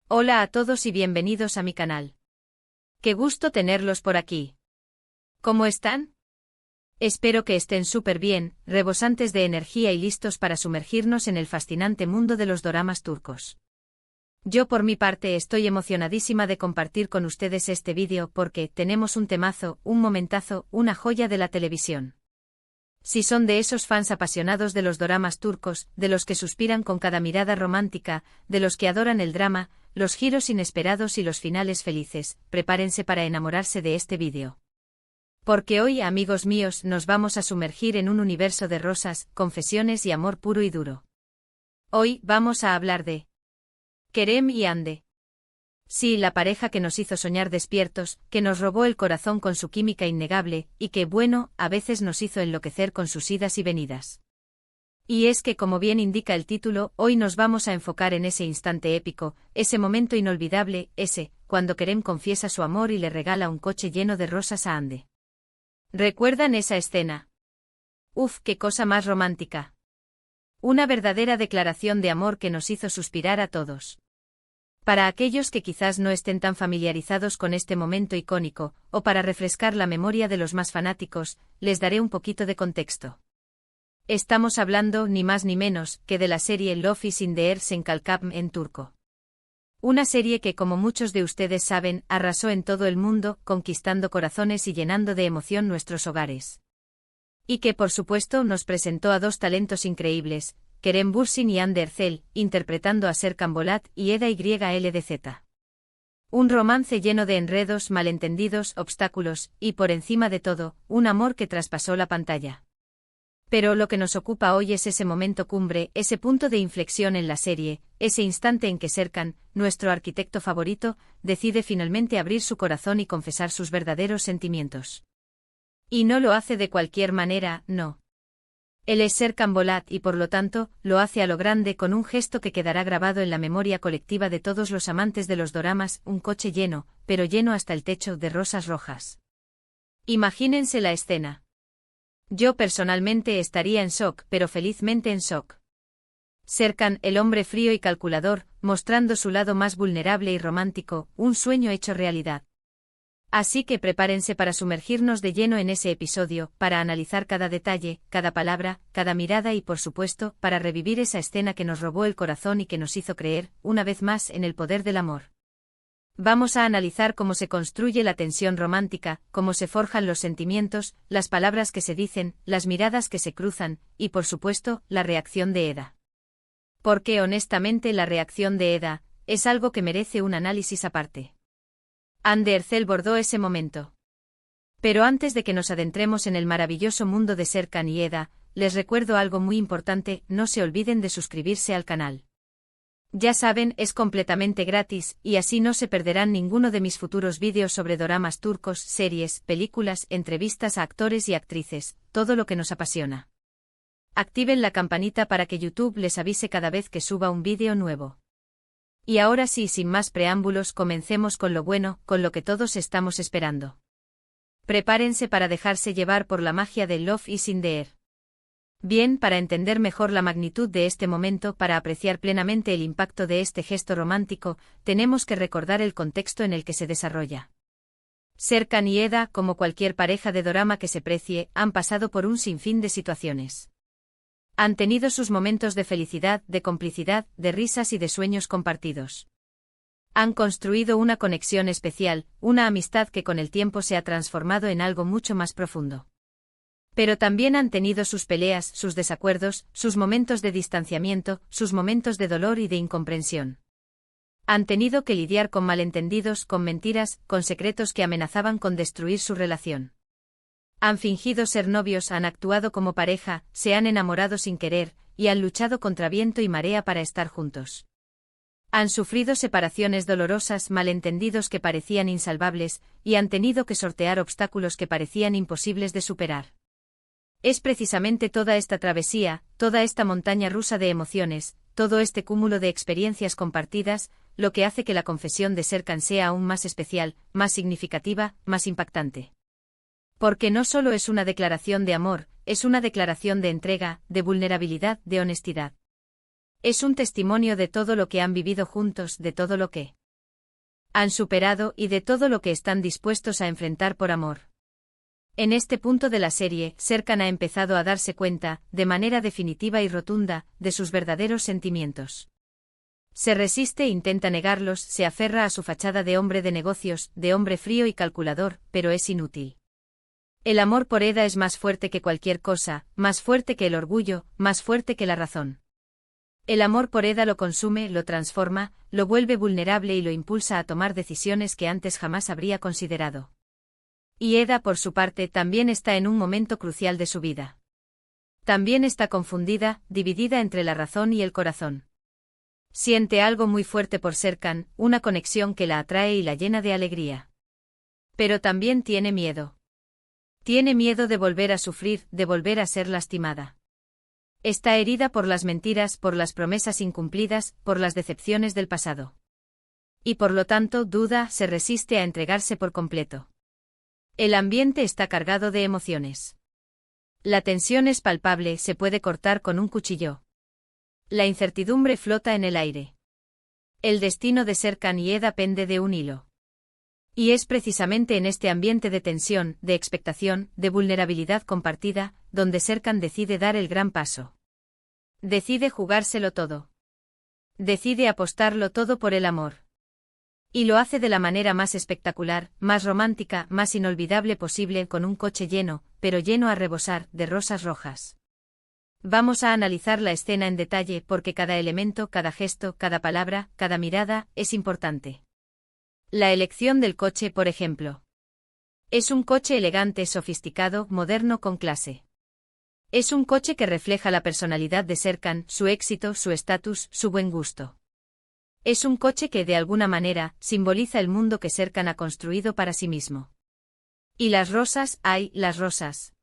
Hola a todos y bienvenidos a mi canal. Qué gusto tenerlos por aquí. ¿Cómo están? Espero que estén súper bien, rebosantes de energía y listos para sumergirnos en el fascinante mundo de los doramas turcos. Yo por mi parte estoy emocionadísima de compartir con ustedes este vídeo porque tenemos un temazo, un momentazo, una joya de la televisión. Si son de esos fans apasionados de los doramas turcos, de los que suspiran con cada mirada romántica, de los que adoran el drama, los giros inesperados y los finales felices, prepárense para enamorarse de este vídeo. Porque hoy, amigos míos, nos vamos a sumergir en un universo de rosas, confesiones y amor puro y duro. Hoy vamos a hablar de Kerem y Hande. Sí, la pareja que nos hizo soñar despiertos, que nos robó el corazón con su química innegable, y que, bueno, a veces nos hizo enloquecer con sus idas y venidas. Y es que, como bien indica el título, hoy nos vamos a enfocar en ese instante épico, ese momento inolvidable, cuando Kerem confiesa su amor y le regala un coche lleno de rosas a Hande. ¿Recuerdan esa escena? Uf, qué cosa más romántica. Una verdadera declaración de amor que nos hizo suspirar a todos. Para aquellos que quizás no estén tan familiarizados con este momento icónico, o para refrescar la memoria de los más fanáticos, les daré un poquito de contexto. Estamos hablando, ni más ni menos, que de la serie Love is in the Air Senkalkam en turco. Una serie que, como muchos de ustedes saben, arrasó en todo el mundo, conquistando corazones y llenando de emoción nuestros hogares. Y que, por supuesto, nos presentó a dos talentos increíbles, Kerem Bürsin y Hande Erçel, interpretando a Serkan Bolat y Eda YLDZ. Un romance lleno de enredos, malentendidos, obstáculos, y por encima de todo, un amor que traspasó la pantalla. Pero lo que nos ocupa hoy es ese momento cumbre, ese punto de inflexión en la serie, ese instante en que Serkan, nuestro arquitecto favorito, decide finalmente abrir su corazón y confesar sus verdaderos sentimientos. Y no lo hace de cualquier manera, no. Él es Serkan Bolat y por lo tanto, lo hace a lo grande con un gesto que quedará grabado en la memoria colectiva de todos los amantes de los doramas, un coche lleno, pero lleno hasta el techo de rosas rojas. Imagínense la escena. Yo personalmente estaría en shock, pero felizmente en shock. Serkan, el hombre frío y calculador, mostrando su lado más vulnerable y romántico, un sueño hecho realidad. Así que prepárense para sumergirnos de lleno en ese episodio, para analizar cada detalle, cada palabra, cada mirada y por supuesto, para revivir esa escena que nos robó el corazón y que nos hizo creer, una vez más, en el poder del amor. Vamos a analizar cómo se construye la tensión romántica, cómo se forjan los sentimientos, las palabras que se dicen, las miradas que se cruzan, y por supuesto, la reacción de Eda. Porque honestamente la reacción de Eda es algo que merece un análisis aparte. Hande Erçel bordó ese momento. Pero antes de que nos adentremos en el maravilloso mundo de Serkan y Eda, les recuerdo algo muy importante, no se olviden de suscribirse al canal. Ya saben, es completamente gratis, y así no se perderán ninguno de mis futuros vídeos sobre doramas turcos, series, películas, entrevistas a actores y actrices, todo lo que nos apasiona. Activen la campanita para que YouTube les avise cada vez que suba un vídeo nuevo. Y ahora sí, sin más preámbulos, comencemos con lo bueno, con lo que todos estamos esperando. Prepárense para dejarse llevar por la magia de Love is in the Air. Bien, para entender mejor la magnitud de este momento, para apreciar plenamente el impacto de este gesto romántico, tenemos que recordar el contexto en el que se desarrolla. Serkan y Eda, como cualquier pareja de dorama que se precie, han pasado por un sinfín de situaciones. Han tenido sus momentos de felicidad, de complicidad, de risas y de sueños compartidos. Han construido una conexión especial, una amistad que con el tiempo se ha transformado en algo mucho más profundo. Pero también han tenido sus peleas, sus desacuerdos, sus momentos de distanciamiento, sus momentos de dolor y de incomprensión. Han tenido que lidiar con malentendidos, con mentiras, con secretos que amenazaban con destruir su relación. Han fingido ser novios, han actuado como pareja, se han enamorado sin querer, y han luchado contra viento y marea para estar juntos. Han sufrido separaciones dolorosas, malentendidos que parecían insalvables, y han tenido que sortear obstáculos que parecían imposibles de superar. Es precisamente toda esta travesía, toda esta montaña rusa de emociones, todo este cúmulo de experiencias compartidas, lo que hace que la confesión de Serkan sea aún más especial, más significativa, más impactante. Porque no solo es una declaración de amor, es una declaración de entrega, de vulnerabilidad, de honestidad. Es un testimonio de todo lo que han vivido juntos, de todo lo que han superado y de todo lo que están dispuestos a enfrentar por amor. En este punto de la serie, Serkan ha empezado a darse cuenta, de manera definitiva y rotunda, de sus verdaderos sentimientos. Se resiste e intenta negarlos, se aferra a su fachada de hombre de negocios, de hombre frío y calculador, pero es inútil. El amor por Eda es más fuerte que cualquier cosa, más fuerte que el orgullo, más fuerte que la razón. El amor por Eda lo consume, lo transforma, lo vuelve vulnerable y lo impulsa a tomar decisiones que antes jamás habría considerado. Y Eda, por su parte, también está en un momento crucial de su vida. También está confundida, dividida entre la razón y el corazón. Siente algo muy fuerte por Serkan, una conexión que la atrae y la llena de alegría. Pero también tiene miedo. Tiene miedo de volver a sufrir, de volver a ser lastimada. Está herida por las mentiras, por las promesas incumplidas, por las decepciones del pasado. Y por lo tanto duda, se resiste a entregarse por completo. El ambiente está cargado de emociones. La tensión es palpable, se puede cortar con un cuchillo. La incertidumbre flota en el aire. El destino de Serkan y Eda pende de un hilo. Y es precisamente en este ambiente de tensión, de expectación, de vulnerabilidad compartida, donde Serkan decide dar el gran paso. Decide jugárselo todo. Decide apostarlo todo por el amor. Y lo hace de la manera más espectacular, más romántica, más inolvidable posible, con un coche lleno, pero lleno a rebosar, de rosas rojas. Vamos a analizar la escena en detalle porque cada elemento, cada gesto, cada palabra, cada mirada, es importante. La elección del coche, por ejemplo. Es un coche elegante, sofisticado, moderno, con clase. Es un coche que refleja la personalidad de Serkan, su éxito, su estatus, su buen gusto. Es un coche que, de alguna manera, simboliza el mundo que Serkan ha construido para sí mismo. Y las rosas, ¡ay, las rosas!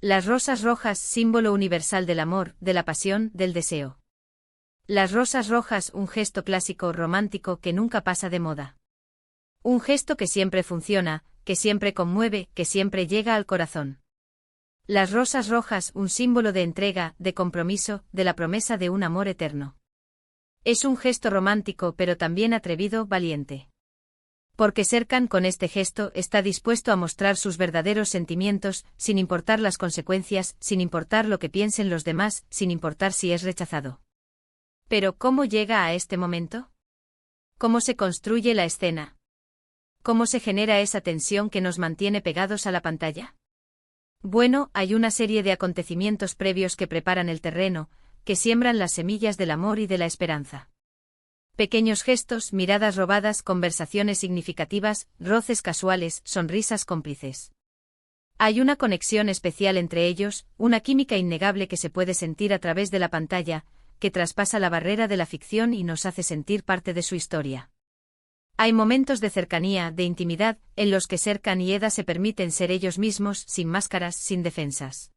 Las rosas rojas, símbolo universal del amor, de la pasión, del deseo. Las rosas rojas, un gesto clásico, romántico, que nunca pasa de moda. Un gesto que siempre funciona, que siempre conmueve, que siempre llega al corazón. Las rosas rojas, un símbolo de entrega, de compromiso, de la promesa de un amor eterno. Es un gesto romántico pero también atrevido, valiente. Porque Serkan con este gesto está dispuesto a mostrar sus verdaderos sentimientos, sin importar las consecuencias, sin importar lo que piensen los demás, sin importar si es rechazado. Pero ¿cómo llega a este momento? ¿Cómo se construye la escena? ¿Cómo se genera esa tensión que nos mantiene pegados a la pantalla? Bueno, hay una serie de acontecimientos previos que preparan el terreno, que siembran las semillas del amor y de la esperanza. Pequeños gestos, miradas robadas, conversaciones significativas, roces casuales, sonrisas cómplices. Hay una conexión especial entre ellos, una química innegable que se puede sentir a través de la pantalla, que traspasa la barrera de la ficción y nos hace sentir parte de su historia. Hay momentos de cercanía, de intimidad, en los que Serkan y Eda se permiten ser ellos mismos, sin máscaras, sin defensas.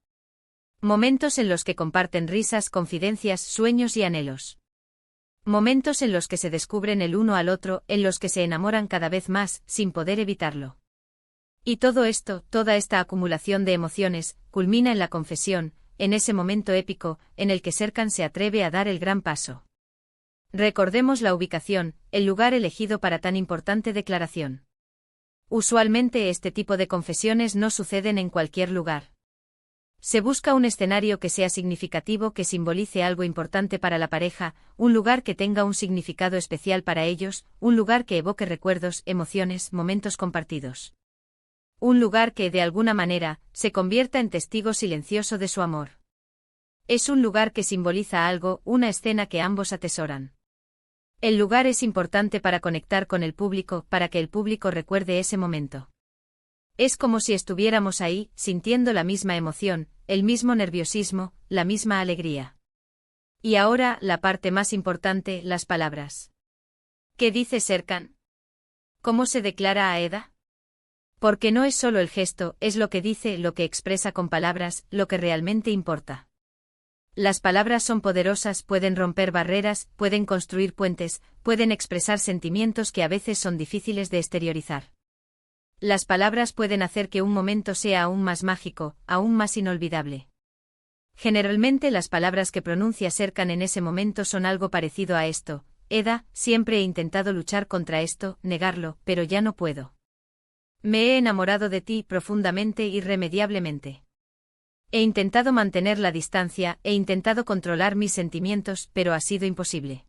Momentos en los que comparten risas, confidencias, sueños y anhelos. Momentos en los que se descubren el uno al otro, en los que se enamoran cada vez más, sin poder evitarlo. Y todo esto, toda esta acumulación de emociones, culmina en la confesión, en ese momento épico, en el que Serkan se atreve a dar el gran paso. Recordemos la ubicación, el lugar elegido para tan importante declaración. Usualmente este tipo de confesiones no suceden en cualquier lugar. Se busca un escenario que sea significativo, que simbolice algo importante para la pareja, un lugar que tenga un significado especial para ellos, un lugar que evoque recuerdos, emociones, momentos compartidos. Un lugar que, de alguna manera, se convierta en testigo silencioso de su amor. Es un lugar que simboliza algo, una escena que ambos atesoran. El lugar es importante para conectar con el público, para que el público recuerde ese momento. Es como si estuviéramos ahí, sintiendo la misma emoción, el mismo nerviosismo, la misma alegría. Y ahora, la parte más importante, las palabras. ¿Qué dice Serkan? ¿Cómo se declara a Eda? Porque no es solo el gesto, es lo que dice, lo que expresa con palabras, lo que realmente importa. Las palabras son poderosas, pueden romper barreras, pueden construir puentes, pueden expresar sentimientos que a veces son difíciles de exteriorizar. Las palabras pueden hacer que un momento sea aún más mágico, aún más inolvidable. Generalmente las palabras que pronuncia Serkan en ese momento son algo parecido a esto: Eda, siempre he intentado luchar contra esto, negarlo, pero ya no puedo. Me he enamorado de ti profundamente, irremediablemente. He intentado mantener la distancia, he intentado controlar mis sentimientos, pero ha sido imposible.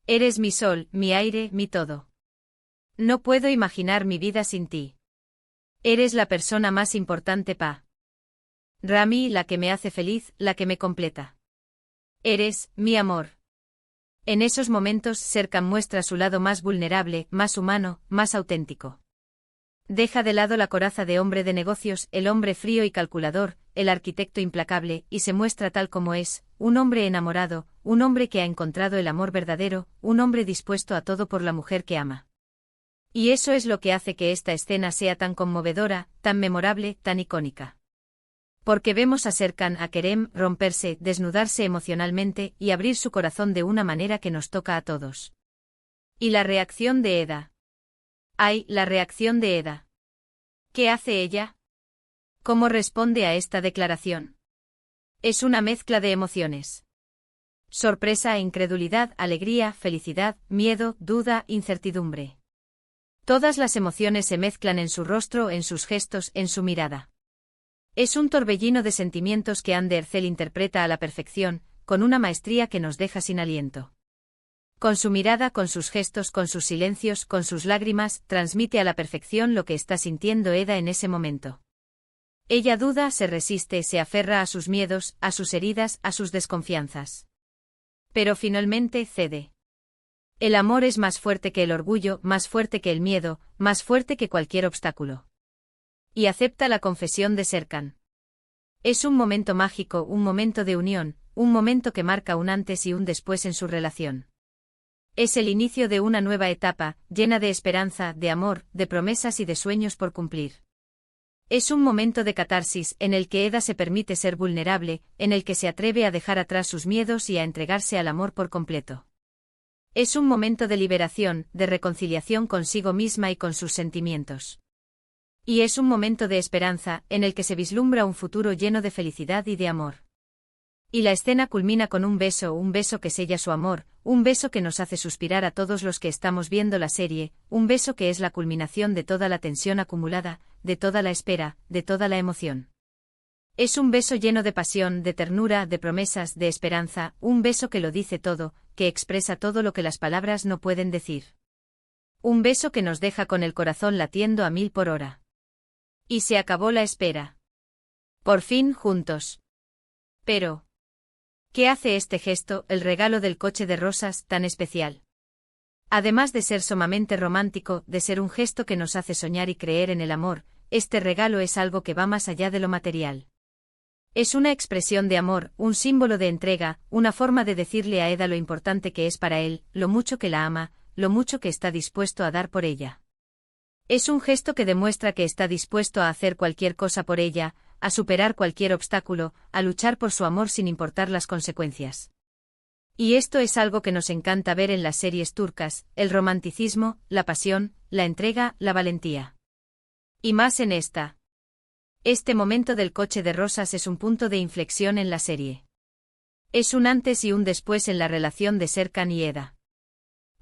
Eres mi sol, mi aire, mi todo. No puedo imaginar mi vida sin ti. Eres la persona más importante para mí, la que me hace feliz, la que me completa. Eres, mi amor. En esos momentos Serkan muestra su lado más vulnerable, más humano, más auténtico. Deja de lado la coraza de hombre de negocios, el hombre frío y calculador, el arquitecto implacable, y se muestra tal como es, un hombre enamorado, un hombre que ha encontrado el amor verdadero, un hombre dispuesto a todo por la mujer que ama. Y eso es lo que hace que esta escena sea tan conmovedora, tan memorable, tan icónica. Porque vemos a Serkan, a Kerem, romperse, desnudarse emocionalmente y abrir su corazón de una manera que nos toca a todos. ¿Y la reacción de Eda? ¡Ay, la reacción de Eda! ¿Qué hace ella? ¿Cómo responde a esta declaración? Es una mezcla de emociones. Sorpresa, incredulidad, alegría, felicidad, miedo, duda, incertidumbre. Todas las emociones se mezclan en su rostro, en sus gestos, en su mirada. Es un torbellino de sentimientos que Hande Erçel interpreta a la perfección, con una maestría que nos deja sin aliento. Con su mirada, con sus gestos, con sus silencios, con sus lágrimas, transmite a la perfección lo que está sintiendo Eda en ese momento. Ella duda, se resiste, se aferra a sus miedos, a sus heridas, a sus desconfianzas. Pero finalmente cede. El amor es más fuerte que el orgullo, más fuerte que el miedo, más fuerte que cualquier obstáculo. Y acepta la confesión de Serkan. Es un momento mágico, un momento de unión, un momento que marca un antes y un después en su relación. Es el inicio de una nueva etapa, llena de esperanza, de amor, de promesas y de sueños por cumplir. Es un momento de catarsis, en el que Eda se permite ser vulnerable, en el que se atreve a dejar atrás sus miedos y a entregarse al amor por completo. Es un momento de liberación, de reconciliación consigo misma y con sus sentimientos. Y es un momento de esperanza, en el que se vislumbra un futuro lleno de felicidad y de amor. Y la escena culmina con un beso que sella su amor, un beso que nos hace suspirar a todos los que estamos viendo la serie, un beso que es la culminación de toda la tensión acumulada, de toda la espera, de toda la emoción. Es un beso lleno de pasión, de ternura, de promesas, de esperanza, un beso que lo dice todo, que expresa todo lo que las palabras no pueden decir. Un beso que nos deja con el corazón latiendo a 1000 por hora. Y se acabó la espera. Por fin juntos. Pero, ¿qué hace este gesto, el regalo del coche de rosas, tan especial? Además de ser sumamente romántico, de ser un gesto que nos hace soñar y creer en el amor, este regalo es algo que va más allá de lo material. Es una expresión de amor, un símbolo de entrega, una forma de decirle a Eda lo importante que es para él, lo mucho que la ama, lo mucho que está dispuesto a dar por ella. Es un gesto que demuestra que está dispuesto a hacer cualquier cosa por ella, a superar cualquier obstáculo, a luchar por su amor sin importar las consecuencias. Y esto es algo que nos encanta ver en las series turcas, el romanticismo, la pasión, la entrega, la valentía. Y más en esta. Este momento del coche de rosas es un punto de inflexión en la serie. Es un antes y un después en la relación de Serkan y Eda.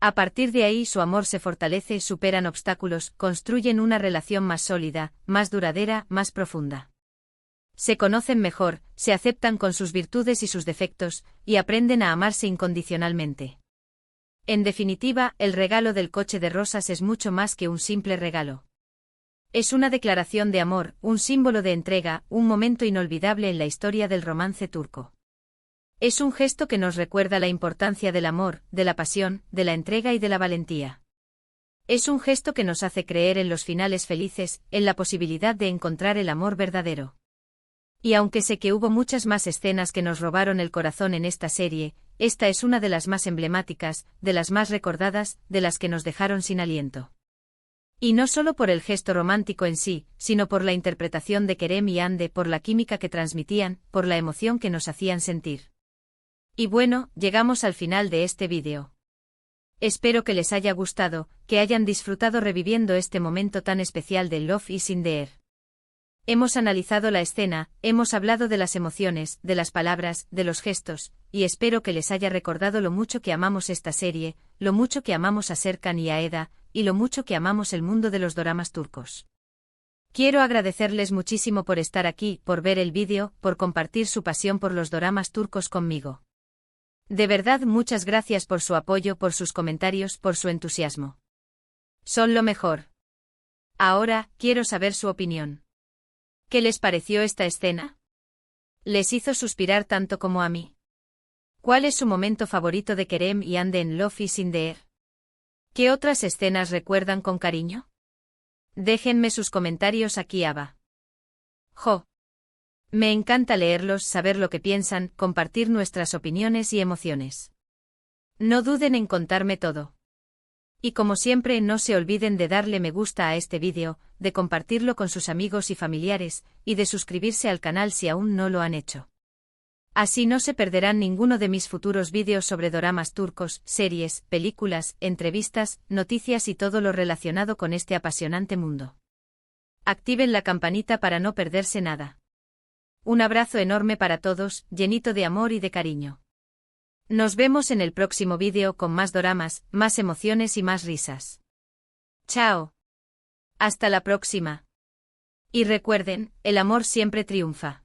A partir de ahí su amor se fortalece, superan obstáculos, construyen una relación más sólida, más duradera, más profunda. Se conocen mejor, se aceptan con sus virtudes y sus defectos, y aprenden a amarse incondicionalmente. En definitiva, el regalo del coche de rosas es mucho más que un simple regalo. Es una declaración de amor, un símbolo de entrega, un momento inolvidable en la historia del romance turco. Es un gesto que nos recuerda la importancia del amor, de la pasión, de la entrega y de la valentía. Es un gesto que nos hace creer en los finales felices, en la posibilidad de encontrar el amor verdadero. Y aunque sé que hubo muchas más escenas que nos robaron el corazón en esta serie, esta es una de las más emblemáticas, de las más recordadas, de las que nos dejaron sin aliento. Y no solo por el gesto romántico en sí, sino por la interpretación de Kerem y Hande, por la química que transmitían, por la emoción que nos hacían sentir. Y bueno, llegamos al final de este vídeo. Espero que les haya gustado, que hayan disfrutado reviviendo este momento tan especial de Love is in the Air. Hemos analizado la escena, hemos hablado de las emociones, de las palabras, de los gestos, y espero que les haya recordado lo mucho que amamos esta serie, lo mucho que amamos a Serkan y a Eda, y lo mucho que amamos el mundo de los doramas turcos. Quiero agradecerles muchísimo por estar aquí, por ver el vídeo, por compartir su pasión por los doramas turcos conmigo. De verdad, muchas gracias por su apoyo, por sus comentarios, por su entusiasmo. Son lo mejor. Ahora, quiero saber su opinión. ¿Qué les pareció esta escena? ¿Les hizo suspirar tanto como a mí? ¿Cuál es su momento favorito de Kerem y Hande en Love is in the Air? ¿Qué otras escenas recuerdan con cariño? Déjenme sus comentarios aquí abajo. Me encanta leerlos, saber lo que piensan, compartir nuestras opiniones y emociones. No duden en contarme todo. Y como siempre, no se olviden de darle me gusta a este vídeo, de compartirlo con sus amigos y familiares, y de suscribirse al canal si aún no lo han hecho. Así no se perderán ninguno de mis futuros vídeos sobre doramas turcos, series, películas, entrevistas, noticias y todo lo relacionado con este apasionante mundo. Activen la campanita para no perderse nada. Un abrazo enorme para todos, llenito de amor y de cariño. Nos vemos en el próximo vídeo con más doramas, más emociones y más risas. Chao. Hasta la próxima. Y recuerden, el amor siempre triunfa.